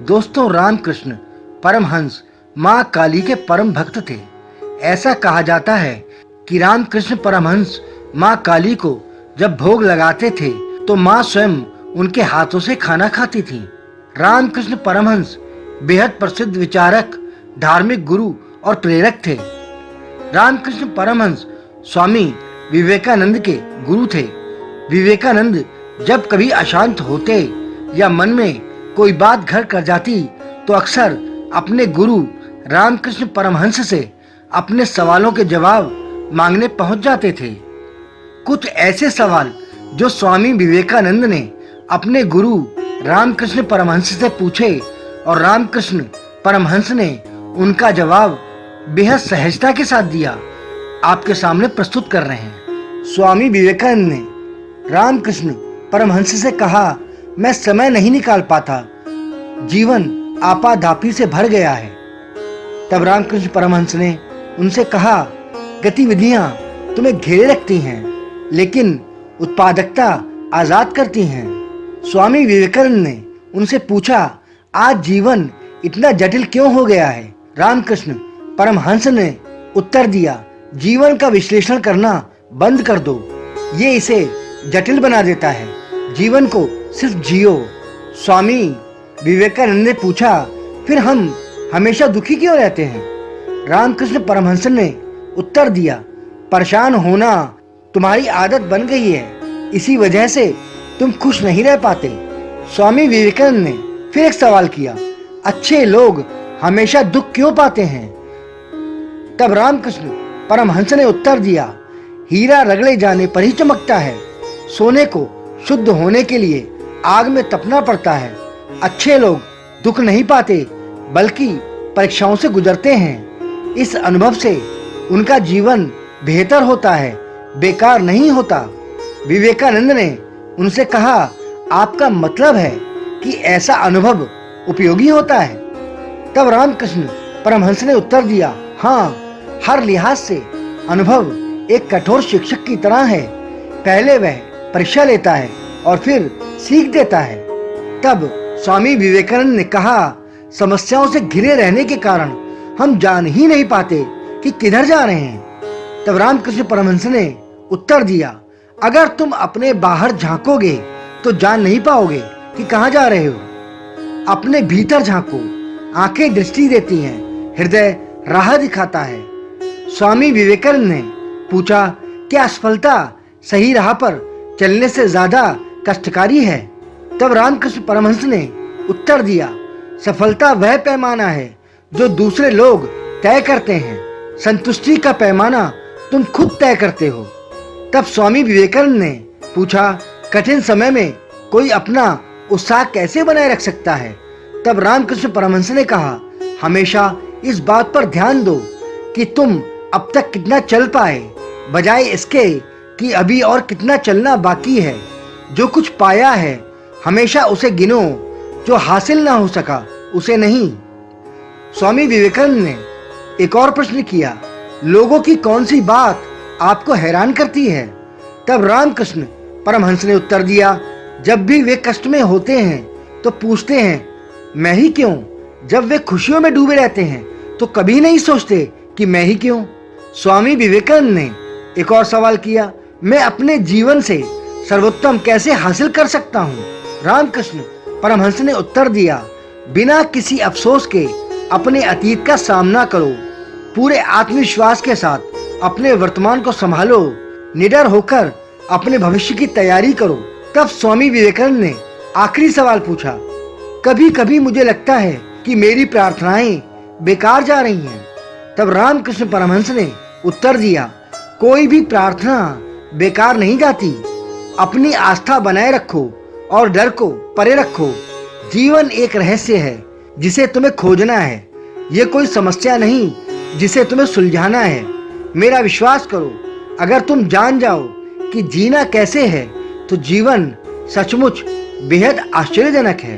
दोस्तों, रामकृष्ण परमहंस माँ काली के परम भक्त थे। ऐसा कहा जाता है कि रामकृष्ण परमहंस माँ काली को जब भोग लगाते थे तो माँ स्वयं उनके हाथों से खाना खाती थी। रामकृष्ण परमहंस बेहद प्रसिद्ध विचारक, धार्मिक गुरु और प्रेरक थे। रामकृष्ण परमहंस स्वामी विवेकानंद के गुरु थे। विवेकानंद जब कभी अशांत होते या मन में कोई बात घर कर जाती तो अक्सर अपने गुरु रामकृष्ण परमहंस से अपने सवालों के जवाब मांगने पहुंच जाते थे। कुछ ऐसे सवाल जो स्वामी विवेकानंद ने अपने गुरु रामकृष्ण परमहंस से पूछे और रामकृष्ण परमहंस ने उनका जवाब बेहद सहजता के साथ दिया, आपके सामने प्रस्तुत कर रहे हैं। स्वामी विवेकानंद ने रामकृष्ण परमहंस से कहा, मैं समय नहीं निकाल पाता, जीवन आपाधापी से भर गया है। तब रामकृष्ण परमहंस ने उनसे कहा, गतिविधियां तुम्हें घेरे रखती हैं, लेकिन उत्पादकता आजाद करती हैं। स्वामी विवेकानंद ने उनसे पूछा, आज जीवन इतना जटिल क्यों हो गया है? रामकृष्ण परमहंस ने उत्तर दिया, जीवन का विश्लेषण करना बंद कर दो, ये इसे जटिल बना देता है। जीवन को सिर्फ जियो। स्वामी विवेकानंद ने पूछा, फिर हम हमेशा दुखी क्यों रहते हैं? रामकृष्ण परमहंस ने उत्तर दिया, परेशान होना तुम्हारी आदत बन गई है, इसी वजह से तुम खुश नहीं रह पाते। स्वामी विवेकानंद ने फिर एक सवाल किया, अच्छे लोग हमेशा दुख क्यों पाते हैं? तब रामकृष्ण परमहंस ने उत्तर दिया, हीरा रगड़े जाने पर ही चमकता है, सोने को शुद्ध होने के लिए आग में तपना पड़ता है। अच्छे लोग दुख नहीं पाते बल्कि परीक्षाओं से गुजरते हैं, इस अनुभव से उनका जीवन बेहतर होता है, बेकार नहीं होता। विवेकानंद ने उनसे कहा, आपका मतलब है कि ऐसा अनुभव उपयोगी होता है? तब रामकृष्ण परमहंस ने उत्तर दिया, हाँ, हर लिहाज से अनुभव एक कठोर शिक्षक की तरह है। पहले वह परीक्षा लेता है और फिर सीख देता है। तब स्वामी विवेकानंद ने कहा, समस्याओं से घिरे रहने के कारण हम जान ही नहीं पाते कि किधर जा रहे हैं। तब रामकृष्ण परमहंस ने उत्तर दिया, अगर तुम अपने बाहर झांकोगे तो जान नहीं पाओगे कि कहाँ जा रहे हो। अपने भीतर झांको, आंखें दृष्टि देती हैं, हृदय राह दिखाता है। स्वामी विवेकानंद ने पूछा, क्या असफलता सही राह पर चलने से ज्यादा कष्टकारी है? तब रामकृष्ण परमहंस ने उत्तर दिया, सफलता वह पैमाना है जो दूसरे लोग तय करते हैं, संतुष्टि का पैमाना तुम खुद तय करते हो। तब स्वामी विवेकानंद ने पूछा, कठिन समय में कोई अपना उत्साह कैसे बनाए रख सकता है? तब रामकृष्ण परमहंस ने कहा, हमेशा इस बात पर ध्यान दो कि तुम अब तक कितना चल पाए, बजाय इसके कि अभी और कितना चलना बाकी है। जो कुछ पाया है हमेशा उसे गिनो, जो हासिल ना हो सका उसे नहीं। स्वामी विवेकानंद ने एक और प्रश्न किया, लोगों की कौन सी बात आपको हैरान करती है? तब रामकृष्ण परमहंस ने उत्तर दिया, जब भी वे कष्ट में होते हैं तो पूछते हैं, मैं ही क्यों? जब वे खुशियों में डूबे रहते हैं तो कभी नहीं सोचते कि मैं ही क्यों? स्वामी विवेकानंद ने एक और सवाल किया, मैं अपने जीवन से सर्वोत्तम कैसे हासिल कर सकता हूँ? रामकृष्ण परमहंस ने उत्तर दिया, बिना किसी अफसोस के अपने अतीत का सामना करो, पूरे आत्मविश्वास के साथ अपने वर्तमान को संभालो, निडर होकर अपने भविष्य की तैयारी करो। तब स्वामी विवेकानंद ने आखिरी सवाल पूछा, कभी कभी मुझे लगता है कि मेरी प्रार्थनाएं बेकार जा रही हैं। तब रामकृष्ण परमहंस ने उत्तर दिया, कोई भी प्रार्थना बेकार नहीं जाती, अपनी आस्था बनाए रखो और डर को परे रखो। जीवन एक रहस्य है जिसे तुम्हें खोजना है, ये कोई समस्या नहीं जिसे तुम्हें सुलझाना है। मेरा विश्वास करो, अगर तुम जान जाओ कि जीना कैसे है तो जीवन सचमुच बेहद आश्चर्यजनक है।